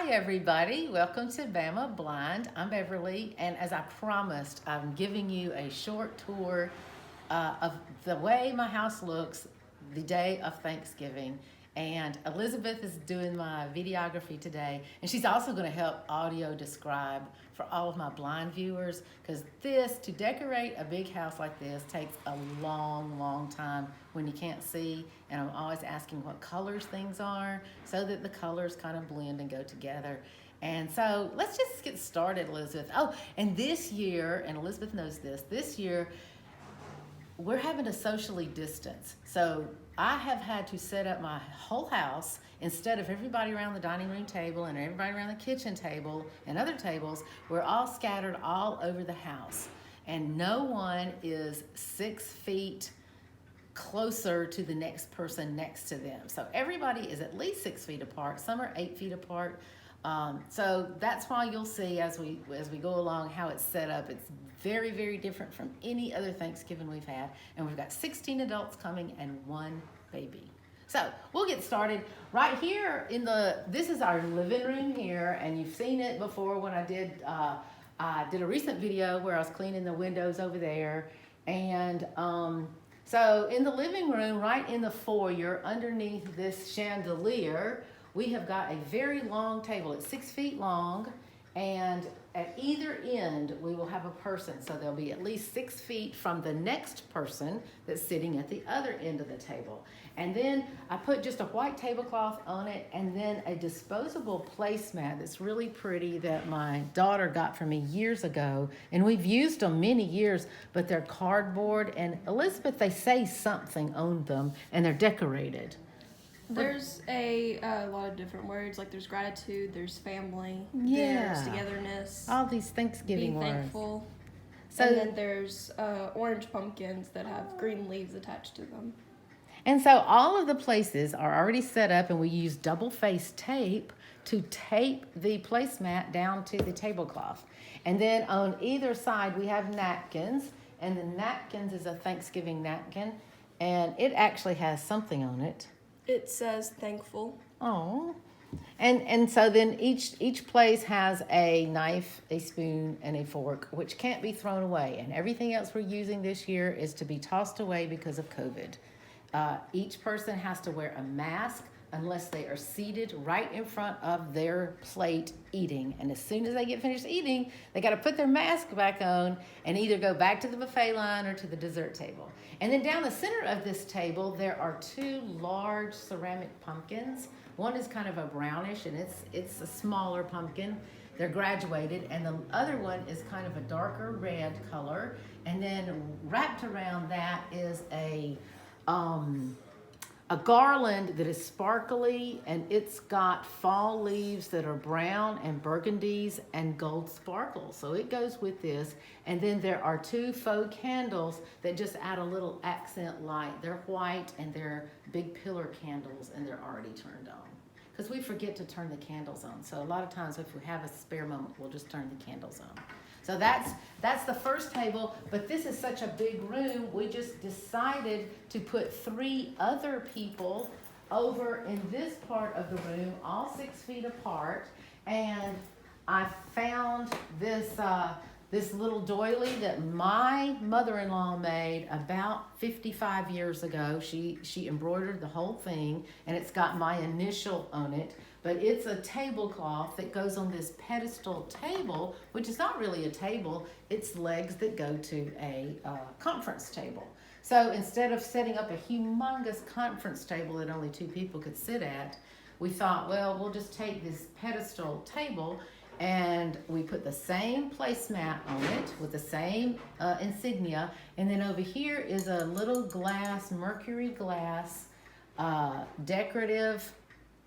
Hi, everybody. Welcome to Bama Blind. I'm Beverly, and as I promised, I'm giving you a short tour of the way my house looks the day of Thanksgiving. And Elizabeth is doing my videography today, and she's also going to help audio describe for all of my blind viewers because to decorate a big house like this takes a long time when you can't see. And I'm always asking what colors things are so that the colors kind of blend and go together. And so let's just get started, Elizabeth. Oh, and this year, and Elizabeth knows this year, we're having to socially distance. So I have had to set up my whole house instead of everybody around the dining room table and everybody around the kitchen table and other tables. We're all scattered all over the house. And no one is 6 feet closer to the next person next to them. So everybody is at least 6 feet apart. Some are 8 feet apart. So that's why you'll see as we go along how it's set up. It's very different from any other Thanksgiving we've had. And we've got 16 adults coming and 1 baby. So we'll get started right here this is our living room here, and you've seen it before when I did a recent video where I was cleaning the windows over there. And so in the living room, right in the foyer, underneath this chandelier, we have got a very long table. It's 6 feet long, and at either end, we will have a person. So they'll be at least 6 feet from the next person that's sitting at the other end of the table. And then I put just a white tablecloth on it, and then a disposable placemat that's really pretty that my daughter got for me years ago. And we've used them many years, but they're cardboard. And Elizabeth, they say something on them, and they're decorated. There's a lot of different words, like there's gratitude, there's family, Yeah. there's togetherness, All these Thanksgiving being words. thankful, So, and then there's orange pumpkins that have green leaves attached to them. And so all of the places are already set up, and we use double-faced tape to tape the placemat down to the tablecloth. And then on either side, we have napkins, and the napkins is a Thanksgiving napkin, and it actually has something on it. It says thankful. Oh, and so then each place has a knife, a spoon, and a fork, which can't be thrown away. And everything else we're using this year is to be tossed away because of COVID. Each person has to wear a mask unless they are seated right in front of their plate eating. And as soon as they get finished eating, they got to put their mask back on and either go back to the buffet line or to the dessert table. And then down the center of this table, there are 2 large ceramic pumpkins. One is kind of a brownish, and it's a smaller pumpkin. They're graduated, and the other one is kind of a darker red color. And then wrapped around that is a garland that is sparkly, and it's got fall leaves that are brown and burgundies and gold sparkles. So it goes with this. And then there are 2 faux candles that just add a little accent light. They're white, and they're big pillar candles, and they're already turned on. Because we forget to turn the candles on. So a lot of times if we have a spare moment, we'll just turn the candles on. So that's the first table, but this is such a big room, we just decided to put 3 other people over in this part of the room, all 6 feet apart. And I found this little doily that my mother-in-law made about 55 years ago. She embroidered the whole thing, and it's got my initial on it. But it's a tablecloth that goes on this pedestal table, which is not really a table. It's legs that go to a conference table. So instead of setting up a humongous conference table that only 2 people could sit at, we thought, well, we'll just take this pedestal table, and we put the same placemat on it with the same insignia. And then over here is a little mercury glass, decorative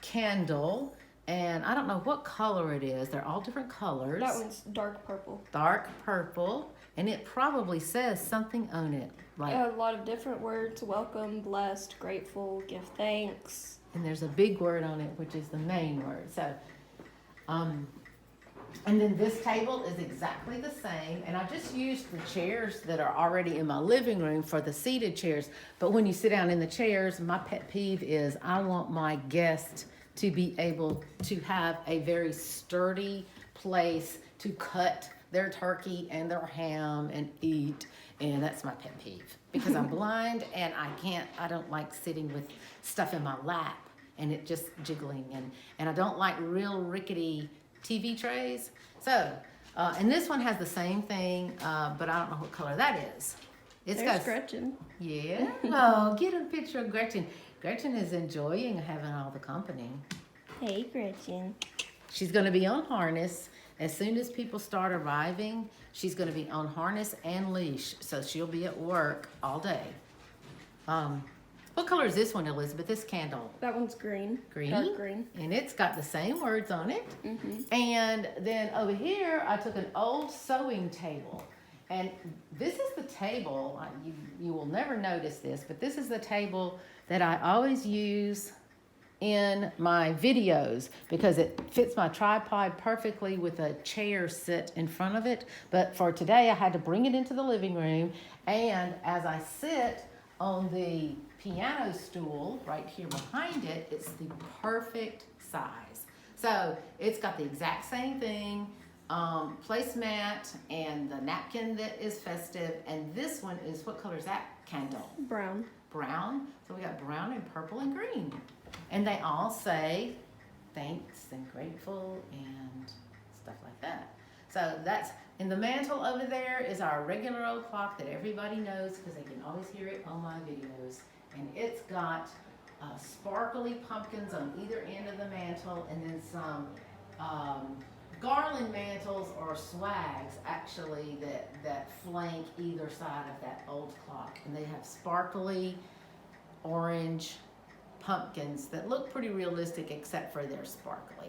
candle, and I don't know what color it is. They're all different colors. That one's dark purple. Dark purple, and it probably says something on it. Like, A lot of different words: welcome, blessed, grateful, give thanks. And there's a big word on it, which is the main word. So, and then this table is exactly the same, and I just used the chairs that are already in my living room for the seated chairs. But when you sit down in the chairs, my pet peeve is I want my guest to be able to have a very sturdy place to cut their turkey and their ham and eat. And that's my pet peeve because I'm blind and I don't like sitting with stuff in my lap and it just jiggling. And I don't like real rickety TV trays. So, and this one has the same thing, but I don't know what color that is. There's Gretchen. Yeah. Oh, get a picture of Gretchen. Gretchen is enjoying having all the company. Hey, Gretchen. She's going to be on harness. As soon as people start arriving, she's going to be on harness and leash. So she'll be at work all day. What color is this one, Elizabeth? This candle? That one's green. Green? Dark green. And it's got the same words on it. Mm-hmm. And then over here, I took an old sewing table. And this is the table, you will never notice this, but this is the table that I always use in my videos because it fits my tripod perfectly with a chair sit in front of it. But for today, I had to bring it into the living room. And as I sit on the piano stool right here behind it, it's the perfect size. So it's got the exact same thing. Placemat and the napkin that is festive, and this one is, what color is that candle? Brown. Brown. So we got brown and purple and green, and they all say thanks and grateful and stuff like that. So that's in the mantle over there is our regular old clock that everybody knows because they can always hear it on my videos, and it's got sparkly pumpkins on either end of the mantle, and then some garland mantles or swags actually that flank either side of that old clock, and they have sparkly orange pumpkins that look pretty realistic except for they're sparkly.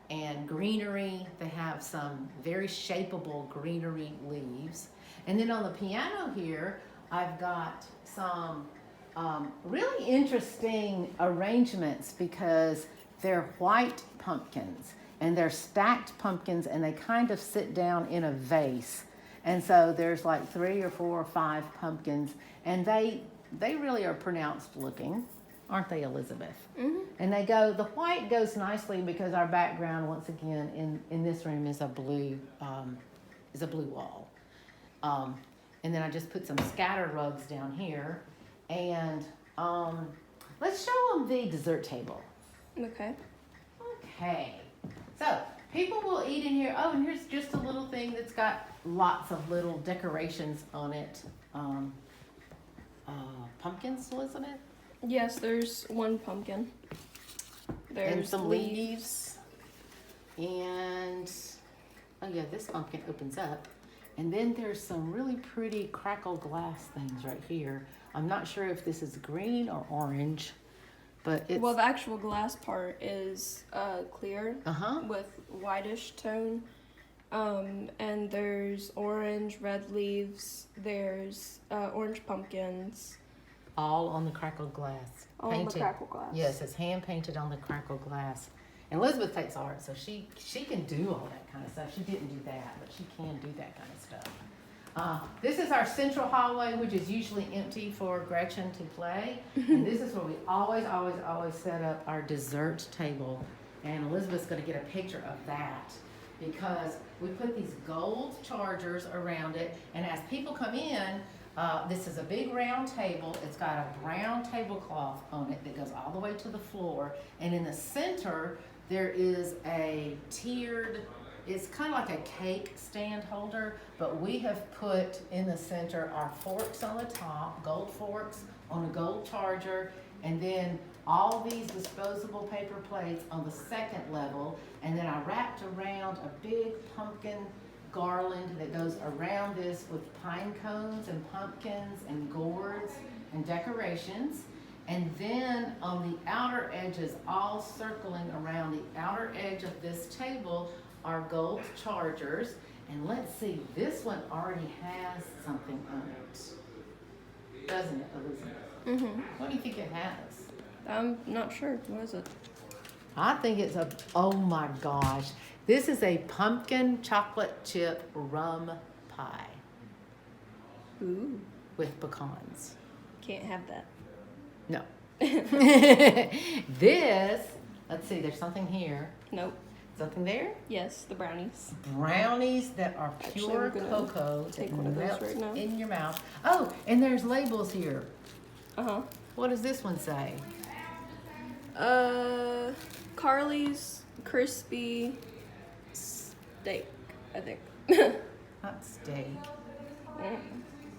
And greenery, they have some very shapeable greenery leaves. And then on the piano here, I've got some really interesting arrangements because they're white pumpkins. And they're stacked pumpkins, and they kind of sit down in a vase. And so there's like 3 or 4 or 5 pumpkins, and they really are pronounced looking, aren't they, Elizabeth? Mm-hmm. And the white goes nicely because our background, once again, in this room is a blue wall. And then I just put some scatter rugs down here, and let's show them the dessert table. Okay. Okay. So, people will eat in here. Oh, and here's just a little thing that's got lots of little decorations on it. Pumpkins, isn't it? Yes, there's one pumpkin. There's and some leaves. And, oh yeah, this pumpkin opens up. And then there's some really pretty crackle glass things right here. I'm not sure if this is green or orange. But it's, well, the actual glass part is clear Uh-huh. with whitish tone. And there's orange, red leaves. There's orange pumpkins. all on the crackled glass. All on the crackle glass. Yes, it's hand painted on the crackled glass. And Elizabeth takes art, so she can do all that kind of stuff. She didn't do that, but she can do that kind of stuff. This is our central hallway, which is usually empty for Gretchen to play. And this is where we always set up our dessert table. And Elizabeth's going to get a picture of that because we put these gold chargers around it. And as people come in, this is a big round table. It's got a brown tablecloth on it that goes all the way to the floor. And in the center, there is a tiered, it's kind of like a cake stand holder, but we have put in the center our forks on the top, gold forks on a gold charger, and then all these disposable paper plates on the second level. And then I wrapped around a big pumpkin garland that goes around this with pine cones and pumpkins and gourds and decorations. And then on the outer edges, all circling around the outer edge of this table are gold chargers. And let's see, this one already has something on it. Doesn't it, Elizabeth? Mm-hmm. What do you think it has? I'm not sure. What is it? I think it's oh my gosh. This is a pumpkin chocolate chip rum pie Ooh. with pecans. Can't have that. No. This Let's see, there's something here. Nope. Something there? Yes, the brownies. Brownies that are Actually, pure we're gonna cocoa take that one of those melts right now. in your mouth. Oh, and there's labels here. Uh-huh. What does this one say? Carly's crispy steak, I think. Not steak.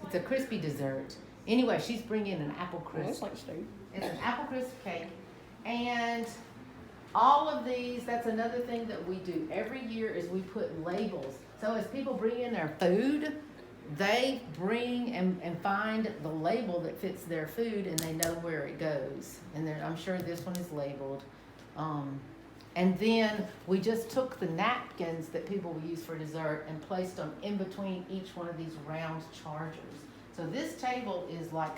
It's a crispy dessert. Anyway, she's bringing an apple crisp. Looks like steak. It's an apple crisp cake. And all of these, that's another thing that we do every year is we put labels. So as people bring in their food, they bring and find the label that fits their food and they know where it goes. And I'm sure this one is labeled. And then we just took the napkins that people will use for dessert and placed them in between each one of these round chargers. So this table is like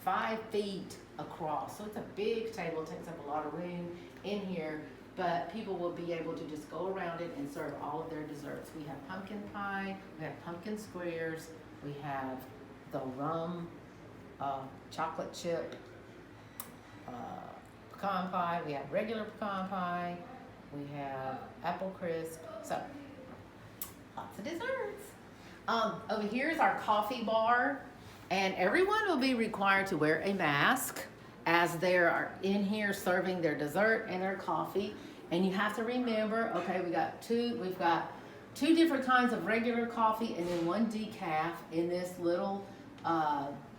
5 feet across. So it's a big table, it takes up a lot of room in here, but people will be able to just go around it and serve all of their desserts. We have pumpkin pie, we have pumpkin squares, we have the rum, chocolate chip, pecan pie, we have regular pecan pie, we have apple crisp, so lots of desserts. Over here is our coffee bar, and everyone will be required to wear a mask as they are in here serving their dessert and their coffee. And you have to remember, okay, we've got two different kinds of regular coffee and then one decaf in this little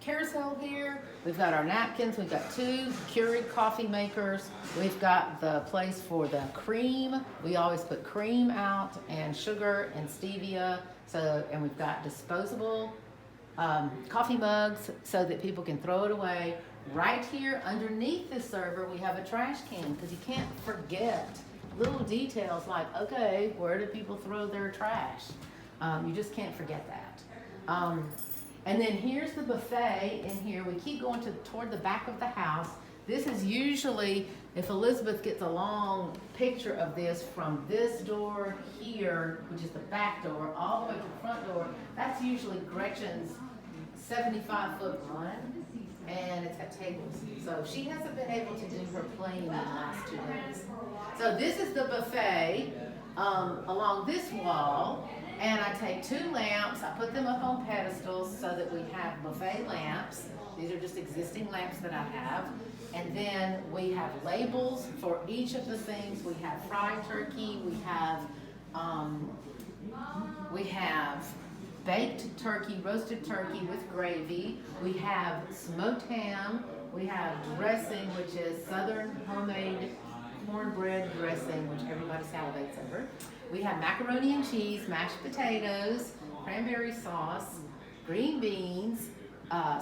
carousel here. We've got our napkins, we've got 2 Keurig coffee makers, we've got the place for the cream. We always put cream out and sugar and stevia. And we've got disposable coffee mugs so that people can throw it away. Right here underneath this server, we have a trash can because you can't forget little details like, okay, where do people throw their trash? You just can't forget that. And then here's the buffet in here. We keep going toward the back of the house. This is usually, if Elizabeth gets a long picture of this from this door here, which is the back door, all the way to the front door, that's usually Gretchen's 75-foot run, and it's got tables. So she hasn't been able to do her playing in the last 2 days. So this is the buffet along this wall, and I take 2 lamps, I put them up on pedestals so that we have buffet lamps. These are just existing lamps that I have. And then we have labels for each of the things. We have fried turkey, we have baked turkey, roasted turkey with gravy. We have smoked ham. We have dressing, which is Southern homemade cornbread dressing, which everybody salivates over. We have macaroni and cheese, mashed potatoes, cranberry sauce, green beans,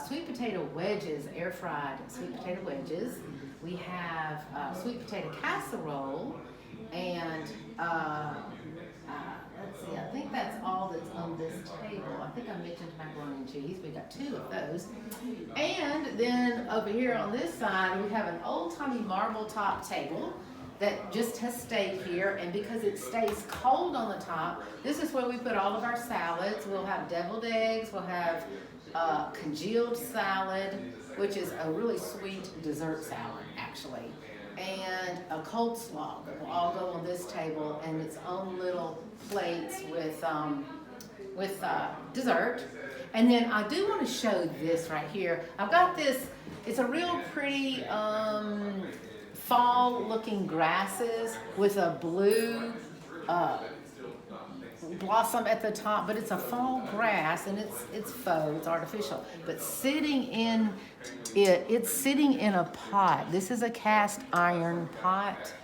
sweet potato wedges, air fried sweet potato wedges. We have sweet potato casserole, and let's see, I think that's all that's on this table. I think I mentioned macaroni and cheese. We got 2 of those. And then over here on this side, we have an old-timey marble top table that just has stayed here, and because it stays cold on the top, this is where we put all of our salads. We'll have deviled eggs, we'll have congealed salad, which is a really sweet dessert salad, actually, and a coleslaw that will all go on this table, and its own little plates with dessert. And then I do want to show this right here. I've got this, it's a real pretty fall-looking grasses with a blue blossom at the top, but it's a fall grass, and it's faux, it's artificial. But sitting in it's sitting in a pot. This is a cast iron pot,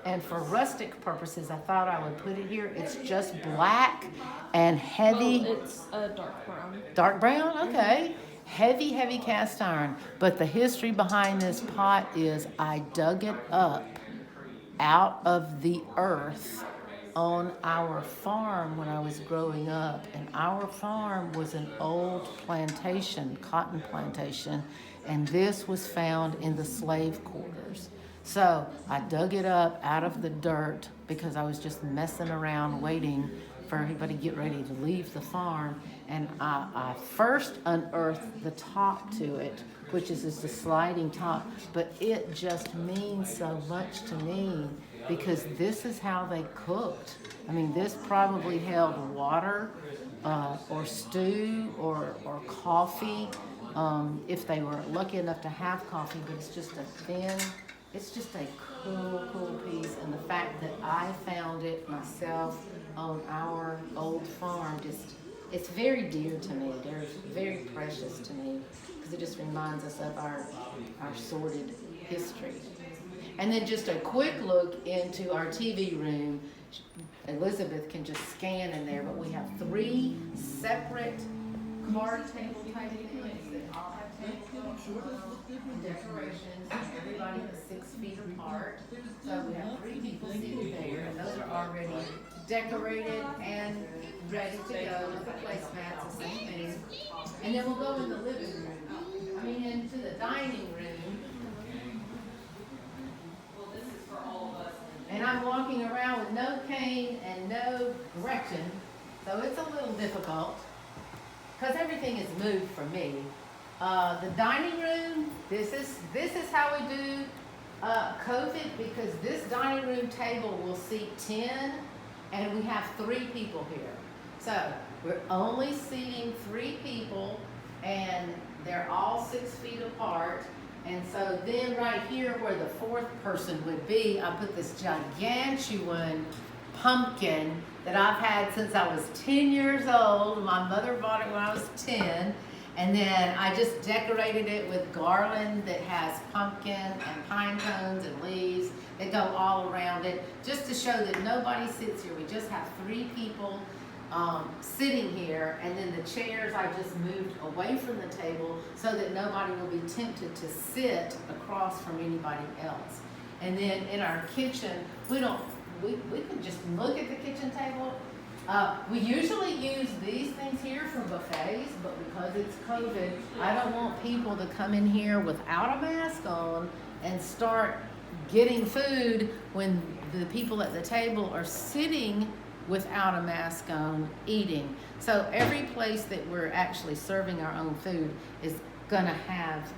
and for rustic purposes, I thought I would put it here. It's just black and heavy. Well, it's dark brown. Dark brown? Okay. Heavy cast iron. But the history behind this pot is I dug it up out of the earth on our farm when I was growing up. And our farm was an old plantation, cotton plantation, and this was found in the slave quarters. So I dug it up out of the dirt because I was just messing around waiting for everybody to get ready to leave the farm. And I first unearthed the top to it, which is just a sliding top, but it just means so much to me because this is how they cooked. I mean, this probably held water or stew or coffee if they were lucky enough to have coffee, but it's just a thin, it's just a cool piece. And the fact that I found it myself on our old farm, it's very dear to me. They're very precious to me because it just reminds us of our sordid history. And then just a quick look into our TV room. Elizabeth can just scan in there, but we have 3 separate card table type things that all have tablecloths and decorations. Everybody is 6 feet apart. So we have 3 people sitting there, and those are already decorated and ready to go with the placemats, the same thing. And then we'll go in the living room. Into the dining room. And I'm walking around with no cane and no Gretchen, so it's a little difficult because everything is moved for me. The dining room, this is how we do COVID, because this dining room table will seat 10 and we have 3 people here. So we're only seating 3 people and they're all 6 feet apart. And so then right here where the 4th person would be, I put this gigantuan pumpkin that I've had since I was 10 years old. My mother bought it when I was 10. And then I just decorated it with garland that has pumpkin and pine cones and leaves that go all around it, just to show that nobody sits here. We just have 3 people sitting here, and then the chairs I just moved away from the table so that nobody will be tempted to sit across from anybody else. And then in our kitchen, we can just look at the kitchen table. We usually use these things here for buffets, but because it's COVID, I don't want people to come in here without a mask on and start getting food when the people at the table are sitting without a mask on eating. So every place that we're actually serving our own food is gonna have,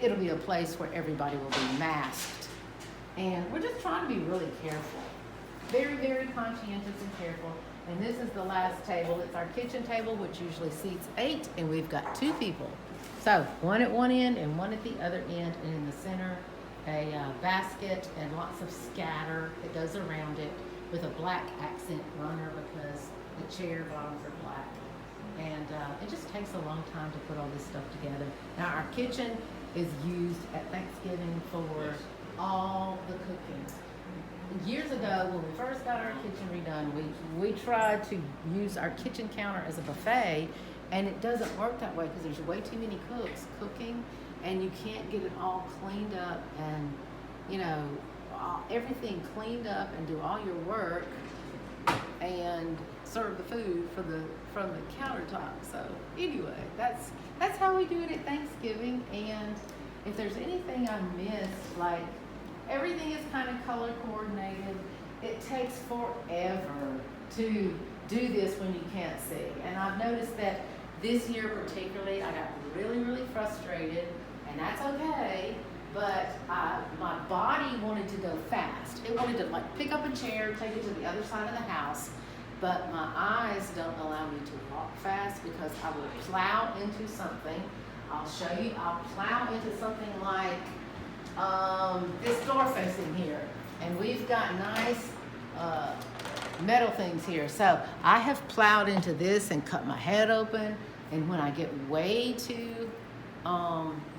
it'll be a place where everybody will be masked. And we're just trying to be really careful. Very conscientious and careful. And this is the last table. It's our kitchen table, which usually seats 8, and we've got 2 people. So 1 at one end and 1 at the other end, and in the center, a basket and lots of scatter that goes around it with a black accent runner because the chair bottoms are black. And it just takes a long time to put all this stuff together. Now our kitchen is used at Thanksgiving for all the cooking. Years ago, when we first got our kitchen redone, we tried to use our kitchen counter as a buffet, and it doesn't work that way because there's way too many cooks cooking, and you can't get it all cleaned up and, everything cleaned up and do all your work and serve the food from the countertop. So anyway, that's how we do it at Thanksgiving. And if there's anything I missed, like, everything is kind of color coordinated. It takes forever to do this when you can't see. And I've noticed that this year particularly, I got really frustrated, and that's okay, but my body wanted to go fast. It wanted to pick up a chair, take it to the other side of the house, but my eyes don't allow me to walk fast because I will plow into something. I'll show you, I'll plow into something like this door facing here, and we've got nice metal things here. So I have plowed into this and cut my head open, and when I get way too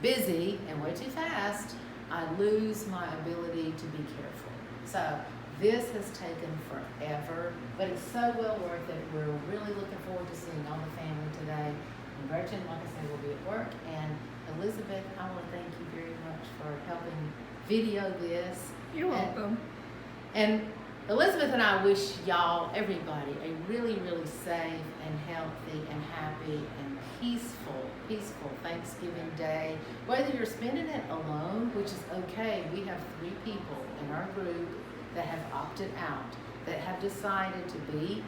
busy and way too fast, I lose my ability to be careful. So this has taken forever, but it's so well worth it. We're really looking forward to seeing all the family today. And Gretchen, like I said, will be at work, and Elizabeth, I want to thank you very much for helping video this. You're welcome. And Elizabeth and I wish y'all, everybody, a really safe and healthy and happy and peaceful Thanksgiving Day. Whether you're spending it alone, which is okay, we have 3 people in our group that have opted out, that have decided to be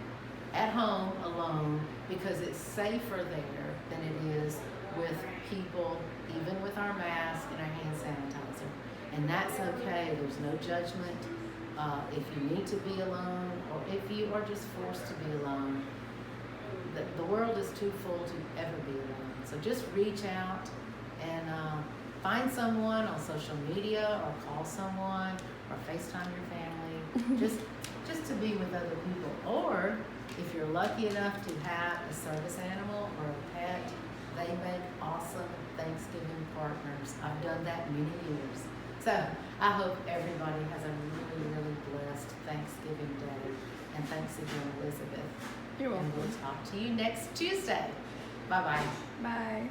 at home alone because it's safer there than it is with people, even with our mask and our hand sanitizer. And that's okay. There's no judgment. If you need to be alone or if you are just forced to be alone, the world is too full to ever be alone. So just reach out and find someone on social media or call someone or FaceTime your family just to be with other people. Or if you're lucky enough to have a service animal or a pet, they make awesome Thanksgiving partners. I've done that many years. So I hope everybody has a really, really blessed Thanksgiving Day. And thanks again, Elizabeth. You're And welcome. we'll talk to you next Tuesday. Bye-bye. Bye.